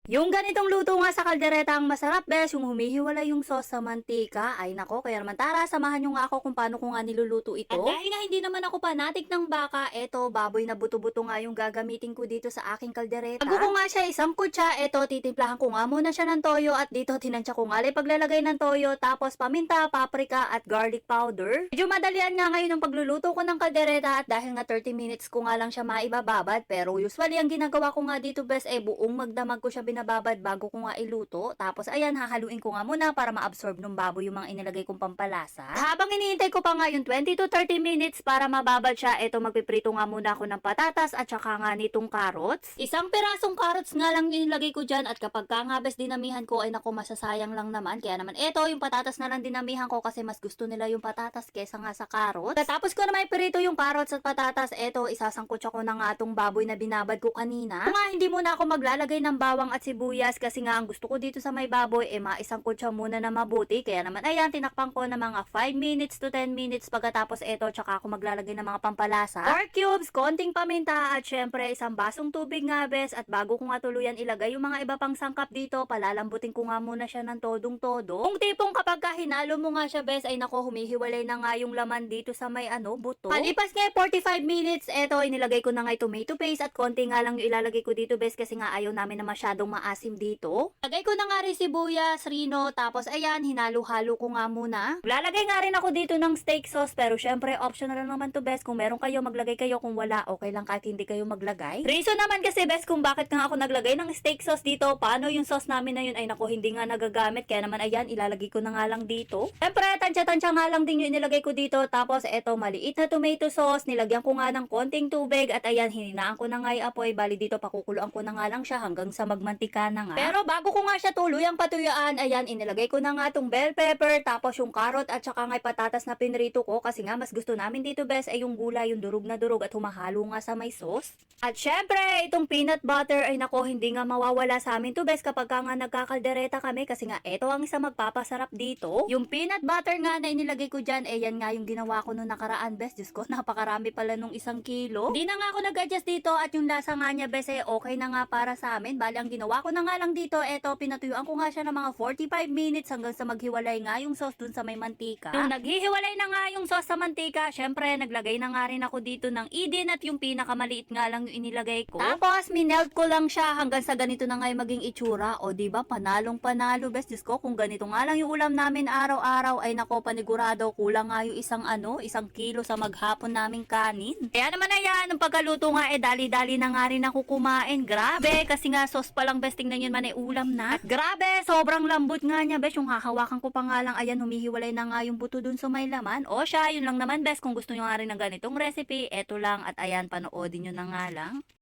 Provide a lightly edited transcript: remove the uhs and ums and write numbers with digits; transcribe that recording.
Yung ganitong luto nga sa kaldereta ang masarap, bes, yung humihiwalay yung sauce sa mantika. Ay nako, kaya naman tara, samahan nyo nga ako kung paano ko nga niluluto ito. At dahil nga hindi naman ako fanatic ng baka, eto, baboy na buto-buto nga yung gagamitin ko dito sa aking kaldereta. Bago ko nga siya isang kutsa, eto, titimplahan ko nga muna siya ng toyo at dito tinansya ko nga lang paglalagay ng toyo, tapos paminta, paprika at garlic powder. Medyo madalian nga ngayon ang pagluluto ko ng kaldereta at dahil nga 30 minutes ko nga lang siya maibababad, pero usually ang ginagawa ko nga dito, bes, buong magdamag ko siya binababad bago ko nga iluto. Tapos ayan, hahaluin ko nga muna para ma-absorb ng baboy yung mga inilagay kong pampalasa. Habang iniintay ko pa nga yung 20 to 30 minutes para mababad siya, eto magpiprito nga muna ako ng patatas at saka nga nitong carrots. Isang pirasong carrots nga lang yung nilagay ko dyan at kapag ka nga bes dinamihan ko ay naku, masasayang lang naman. Kaya naman eto, yung patatas na lang dinamihan ko kasi mas gusto nila yung patatas kesa nga sa carrots. Tapos ko na may pirito yung carrots at patatas, eto isasangkot ko na nga itong baboy na binabad ko kanina. Kung nga hindi muna ako maglalagay ng bawang at sibuyas kasi nga ang gusto ko dito sa may baboy maisangkot siya muna na mabuti. Kaya naman ayan, tinakpan ko na mga 5 minutes to 10 minutes pagkatapos eto tsaka ako maglalagay ng mga pampalasa. Pork cubes, konting paminta at syempre isang basong tubig nga, bes. At bago ko nga tuluyan ilagay yung mga iba pang sangkap dito, palalambutin ko nga muna siya ng todong-todo. Kung tipong kapag hinalo mo nga siya, bes, ay nako, humihiwalay na nga yung laman dito sa may buto. Palipas nga 45 minutes, eto inilagay ko na nga yung tomato paste at konti nga lang yung ilalagay ko dito, bes, kasi nga ayaw namin na masyadong maasim dito. Lagay ko na nga rin sibuyas, rino, tapos ayan, hinalo-halo ko nga muna. Lalagay nga rin ako dito ng steak sauce, pero syempre optional lang naman to, bes. Kung meron kayo, maglagay kayo. Kung wala, okay lang kahit hindi kayo maglagay. Reason naman kasi, bes, kung bakit nga ako naglagay ng steak sauce dito, paano yung sauce namin na yun ay nako, hindi nga nagagamit. Kaya naman ayan, ilalagay ko na nga lang dito. Syempre, tansya-tansya nga lang din yung inilagay ko dito. Tapos eto, maliit na tomato sauce, nilagyan ko nga ng konting tubig at ayan, hininaan ko na nga yung apoy. Bali dito, pakukuluan ko na nga lang siya hanggang sa magmantika na nga. Pero bago ko nga siya tuluyang patuyaan, ayan, inilagay ko na nga tong bell pepper, tapos yung carrot at saka nga patatas na pinrito ko kasi nga mas gusto namin dito, bes, ay yung gulay, yung durog na durog at humahalo nga sa may sauce. At syempre, itong peanut butter ay nako, hindi nga mawawala sa amin to, bes, kapag ka nga nagkakaldereta kami kasi nga eto ang isa magpapasarap dito. Yung peanut butter nga na inilagay ko dyan, yan nga yung ginawa ko nung nakaraan, bes. Diyos ko, napakarami pala nung 1 kilo. Hindi na nga ako nag-adjust dito at yung lasa nga niya, bes, okay na nga para sa amin. Bali, ang ginawa ko na nga lang dito, eto, pinatuyuan ko nga siya ng mga 45 minutes hanggang sa maghiwalay nga yung sauce dun sa may mantika. Nung naghihiwalay na nga yung sauce sa mantika, syempre, naglagay na nga rin ako dito ng idin at yung pinakamaliit nga lang yung inilagay ko. Tapos, minelt ko lang siya hanggang sa ganito na nga yung maging itsura. O, diba, panalong panalo, bes. Diyos ko, kung ganito nga lang yung ulam namin araw-araw, ay nako, panigurado, kulang nga yung 1 kilo sa maghapon naming kanin. Kaya naman ayan, ang pagkaluto nga dali-dali na nga rin ako kumain. Grabe, kasi nga sauce pa lang, bes, tingnan yun man ulam na. At grabe, sobrang lambot nga niya, bes. Yung hahawakan ko pa nga lang, ayan, humihiwalay na nga yung buto dun sa may laman. O siya, yun lang naman, bes. Kung gusto nyo nga rin ng ganitong recipe, eto lang. At ayan, panoodin nyo na nga lang.